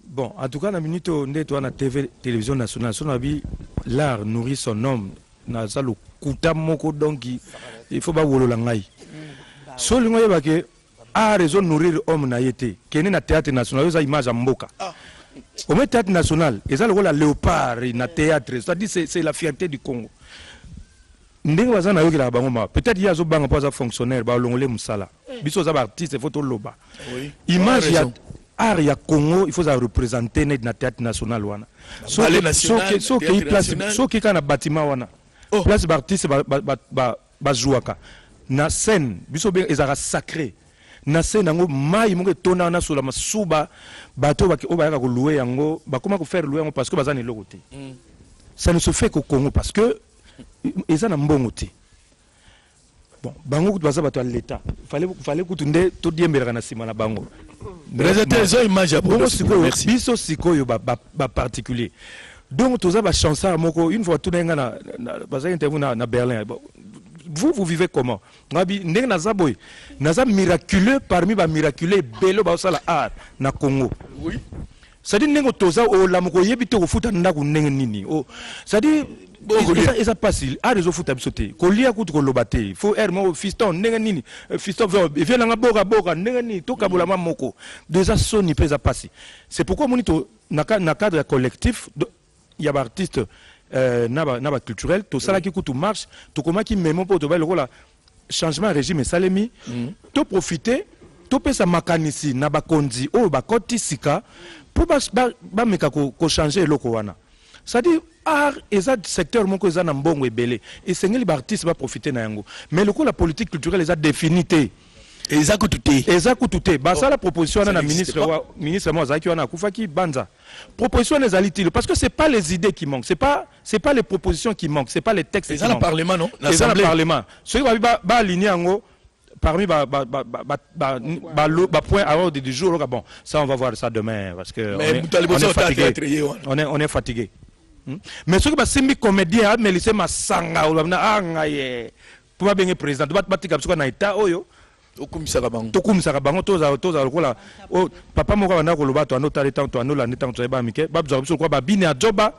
Bon, en tout cas, dans la minute où on est à la télévision nationale, l'art nourrit son homme. Donc, il faut pas vouloir l'engager. Si on a raison de nourrir l'homme, il y a un théâtre national, il y a une image en Mboka. Au même théâtre national, il y a le léopard, il y a un théâtre, c'est-à-dire c'est la fierté du Congo. Peut-être qu'il y a des fonctionnaires, des artistes, il faut tout le monde. Image, il y a Congo, il faut représenter dans le théâtre national. Ce qui est un bâtiment, place d'artistes, na scène, biso bien ezara sacré. Na scène yango mai monge tona na sur la masuba bato ba oba ko louer yango ba comment ko faire louer yango parce que bazana lokoté. Ça ne se fait qu'au Congo parce que ezana mbongo té. Bon, bango ko baza bato à l'état. Fallait ko tunde to diembera na sima na bango. Présenter zo image pour merci. Biso sikoyo ba particulier. Donc toza ba chanson moko une fois tout na baza interview na Berlin. Vous vivez comment? Naza miraculeux parmi les miraculeux bello ba sala art na Congo. Oui. Ça dit nengo toza o la moko yebite ko futa ndaku nenge nini. O ça dit ça passe a réseau futa bisoté. Ko lia kutu ko lobate. Faut ermo fiston nenge nini. Fiston vient na boka nenge nini to kabola moko. Déjà soni pesa passer. C'est pourquoi monito na cadre collectif il y a des artistes naba culturel tout ça là qui coûte marche tout comment qui même pour le changement régime salemi tout profiter tout peut sa makanisi naba kondi o ba koti sika pour ba meka ko changer loko wana ça dit art eza secteur moko eza na mbongo ebele et sengeli ba artiste va profiter na yango mais le coup la politique culturelle eza définité et eza kututé bah ça la proposition na ministre moi zaki wana kufaki banza proposition les alitile parce que c'est pas les idées qui manquent c'est pas les propositions qui manquent c'est pas les textes qui manquent. C'est le parlement non l'assemblée le parlement ceux qui ba aligner yango parmi ba point à ordre du jour bon ça on va voir ça demain parce que on est fatigué mais ceux qui ba simbi comédien mais lycée masanga ou na ngaye pour ba bien président ba batika parce na état oyo tokumisaka bango toza lokola papa moko banda koloba to anotali tanto anolandi tanto eba mike babza biso kwa babine ajoba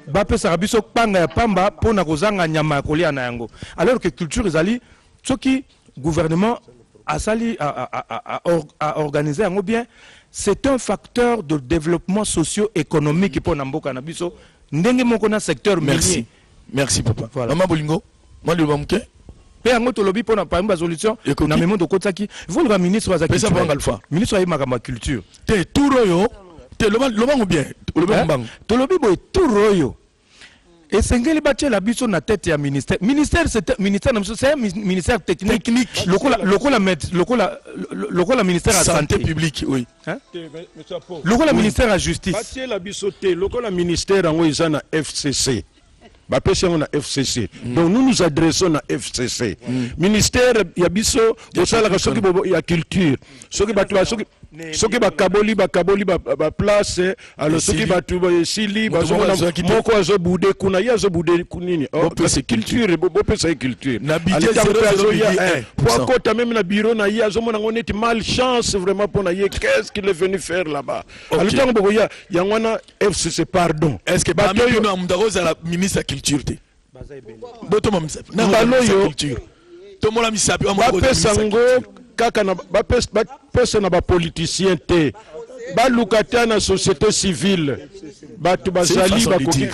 bapesaka biso panga ya pamba pona kozanga nyama ya kolia na yango alors que culture ezali soki gouvernement asali a organisé yango bien c'est un facteur de développement socio-économique pour mboka na biso ndenge moko na secteur minier. Merci papa Maman Bolingo moi le bamuke pe yango tolobi pona par exemple solution na memo de kotaki vous le ministre wa zakiti ministre ya makamba culture te turoyo te lobango bien lobango tolobi boy turoyo et sengeli batie la biso na tête ya ministère c'est un ministère technique lokola ministère à santé publique oui hein lokola ministère à justice batie la biso te lokola ministère ngo izana FCC na FCC. Donc nous nous adressons à FCC. Ministère yabiso bosala soki ya culture. Soki bakaboli place alors soki batu sili bazona moko azo bude kuna yazo bude kunini. C'est culture c'est culture. Na budget 0,1 pour kota même na bureau na yazo mona ngoni malchance vraiment pour na ye qu'est-ce qu'il est venu faire là-bas. Alors tant boko ya ngwana FCC pardon. Est-ce que batoyo na mdaroza la ministre culture te botoma misapi na baloyo tomola misapi bapesa ngo kaka na bapesa na ba politicien te balukata na société civile batu bazali bakoki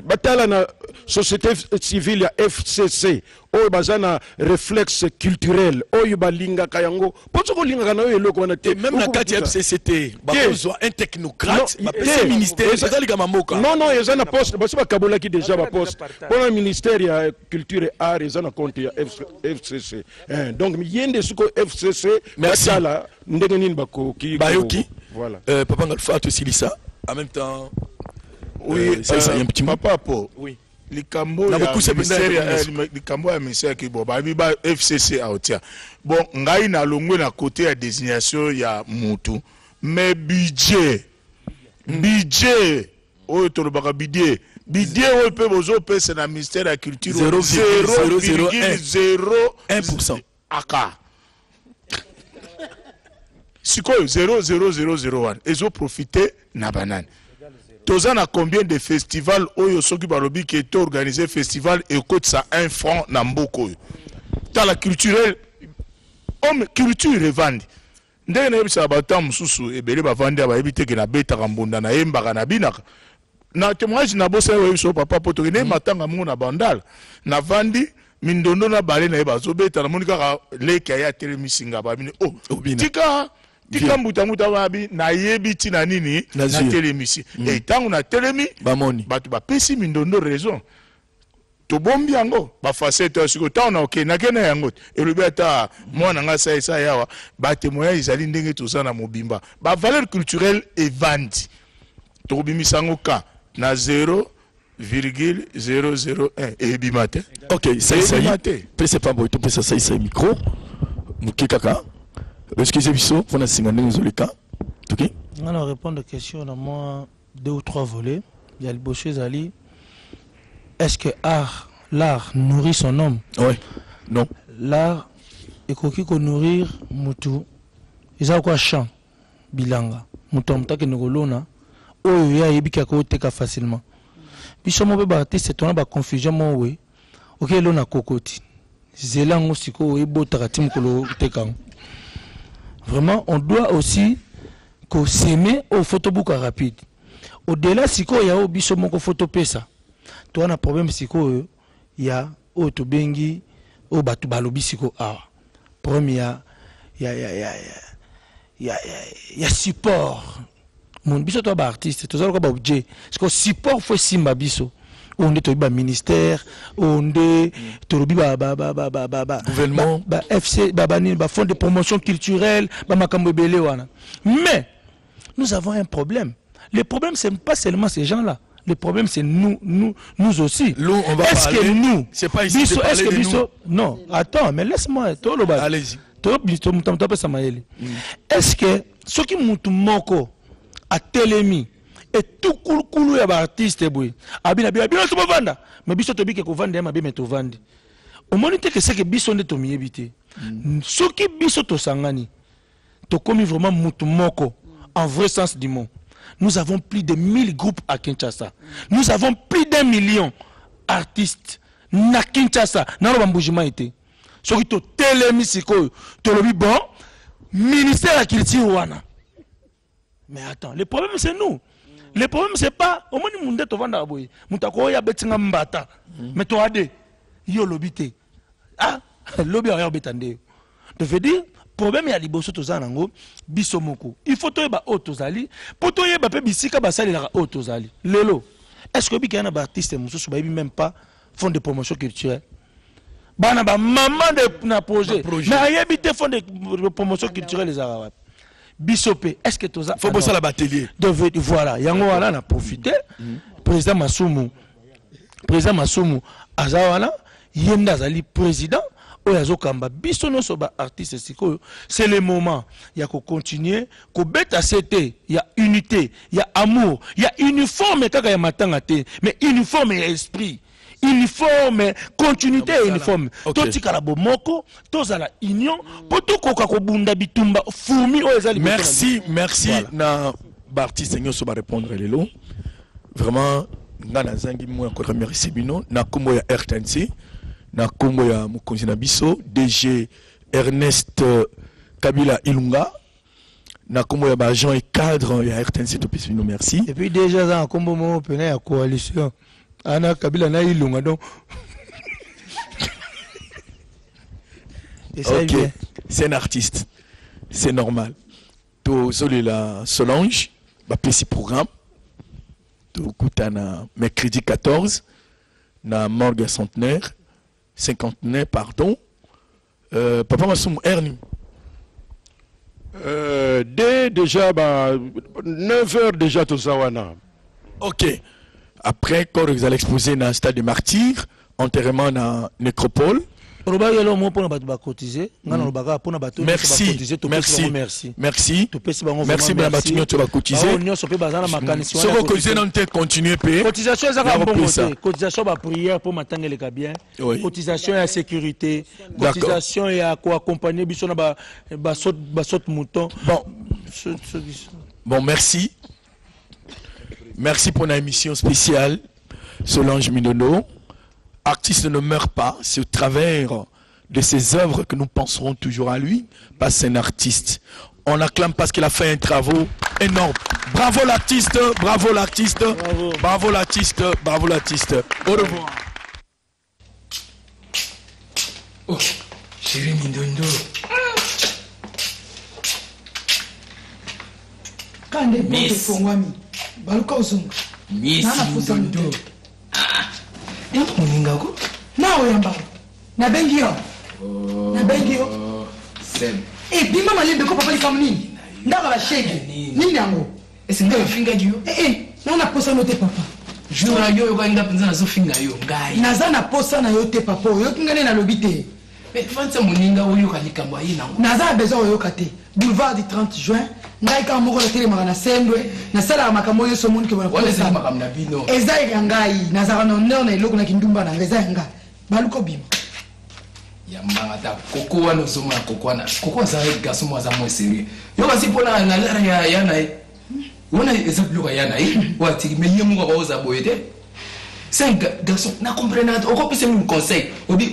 batala na société civile ya FCC oyo bazana réflexe culturel oyo balingaka yango poto kolingaka na oyo eloko wana te même na kati ya FCC bakozwa un technocrate bapesa ministère ezali kama mboka non ezana poste basi bakabolaki déjà ba poste pour le ministère ya culture et art ezana compte ya FCC donc yende suko FCC basala ndenge nini bakoki bayoki voilà papa Ngalfa to silisa en même temps oui ça y a un petit papa po oui likambo ya ministère ki bo ba FCC aotia bon ngai na longwe na côté ya désignation ya mutu mais budget oyo tolobaka budget oyo pe bozo pesa na ministère ya culture 0,01% aka sikoyo 0,0001 ezo profiter na banane. Toza na combien de festivals oyo soki balobi qui est organisé festival et coûte ça 1 franc na mboko oyo. Dans la culturelle homme culture revandi. Ndenge na yebisa bata mususu ebele bavandi abayebi te ke na beta kambunda na yembaka na binaka. Na témoignage na bosa oyo so papa poto ne matanga mu na bandala. Na vandi mindondo na bale na yeba zo beta na monika leka ya telemisinga babine oh tika mbuta wabi na yebi tina nini na telemisi e tangu na telemi bamoni batu bapesi mindondo raison to bombi yango ba facette siko tauna okay na kena yango elobi ata mwana nga sa yawa ba témoin izali ndenge toza na mobimba ba valeur culturelle et vente to bimisango ka na 0,001 et bimate. OK, ça y est. C'est pas bon, tu ça y micro. Mukikaka. Excusez moi, on a signé nous le cas. OK? On va répondre aux questions dans moi 2 ou 3 volets. Il y a le Boucher Zali. Est-ce que l'art nourrit son homme? Oui. Non. L'art est coquille qu'on nourrir mutu. Ils ont quoi chant bilanga. Mutu amta ke ngolona. Oh ya yebika ko teka facilement. Biso mo be artiste to na ba confusion mo we. OK lo na kokoti. Zelango siko ebotaka timkolo tekango. Vraiment, on doit aussi s'aimer au photobook rapide. Au-delà, si il y a un photo pesa, tu as un problème, si il y a un bengi, au batu balobi, si problème, il y a support. Mon biso toi artiste, tu as un objet. Parce que support faut simba biso. On est au ministère, on est au gouvernement, FC, fonds de promotion culturelle, mais nous avons un problème. Le problème, ce n'est pas seulement ces gens-là. Le problème, c'est nous aussi. Est-ce que nous, c'est pas ici de parler de nous. Non, attends, mais laisse-moi. Allez-y. Est-ce que ce qui m'a a télémi et tout cool ya ba artiste boy abina to vanda mais biso to bike ko vanda ma be meto vandi au monite que c'est que biso ne to miyebité soki biso to sangani to komi vraiment mutu moko en vrai sens du mot. Nous avons plus de 1000 groupes à Kinshasa, nous avons plus d'1 million artistes na Kinshasa na bambujima été soki to telemi siko to lobi bon ministère la culture wana. Mais attends, le problème c'est nous. Le problème c'est pas au moins monde to vanda boy. Mutako ya betinga mbata. Mais to ade yo lobité. Ah, lobi ya betande. To veut dire problème ya liboso to zanango bisomoko. Il faut to ba otozali, pour to yeba pe bisika basali la otozali. Lelo. Est-ce que bikana ba artiste mususu ba même pas fond de promotion culturelle? Bana ba maman de na projet. Mais ayebité fond de promotion culturelle les arabes. Bisopé, est-ce que tout ça faut bosser la batelier. Voilà, yango wana na profiter. Président Masumu azawana yenda zali président oyazo kamba biso no soba artiste siko. C'est le moment ya ko continuer ko beta CT, ya unité, ya amour, ya uniforme kaka ya matanga te, mais uniforme ya esprit. Uniforme, continuité uniforme. Toti kalabo moko, toza la union, poto koka ko bunda bitumba fumi o ezali. Merci na artiste nyoso ba répondre lelo. Vraiment ngana zangi mo encore remercier bino na kombo ya RTNC, na kombo ya mokonzi na biso DG Ernest Kabila Ilunga, na kombo ya ba agent et cadre ya RTNC to bino merci. Et puis déjà za kombo mo pena ya coalition. Ana Kabila na Ilunga donc. Ok, c'est un artiste, c'est normal. To soli la Solange, ba petit programme. To kutana mercredi 14 na morgue centenaire, 50e pardon. Papa Masum Ernie. Déjà 9h déjà to zawana. Ok. après corps allait exposer dans le stade de martyr, enterrement dans nécropole. Merci. Merci. Merci bien Batumio tu vas cotiser. Ce que cotiser non te continuer payer. Cotisation ça va bon côté. Cotisation ba prière pour matange les bien. Cotisation à sécurité, cotisation et à quoi accompagner biso na ba saute mouton. Bon, merci. Merci pour l'émission spéciale Solange Minono. Artiste ne meurt pas, c'est au travers de ses œuvres que nous penserons toujours à lui, parce que c'est un artiste. On l'acclame parce qu'il a fait un travail énorme. Bravo l'artiste, bravo l'artiste, bravo l'artiste, bravo l'artiste. Au revoir. Oh, chérie Mindondo. Miss Mindondo. Muningako nawe yamba na bengi yo Sem bima malembe ko papa likamuni ndaka ba shege nini yango esinga finga dio na posa no te papa jura yo ko inga penza na zo finga yo ngai naza na posa na yo te papa yo kingane na lobite fanza muninga oyo kalikambo ayi nango naza besoin oyo kate boulevard du 30 juin ngai ka moko tele magana sendwe na sala makambo yo somoni ke bana wala sala makambo na bino eza ya ngai naza na ndeo na eloko na kindumba na eza ya ngai baluko bima ya mata koko wana zoma koko wana koko za garçon moi za moi sérieux yo basi pona na lara ya yana wana eza bloka yana wati me yemu ko oza boyete c'est un garçon na comprendre au ko pese mon conseil obi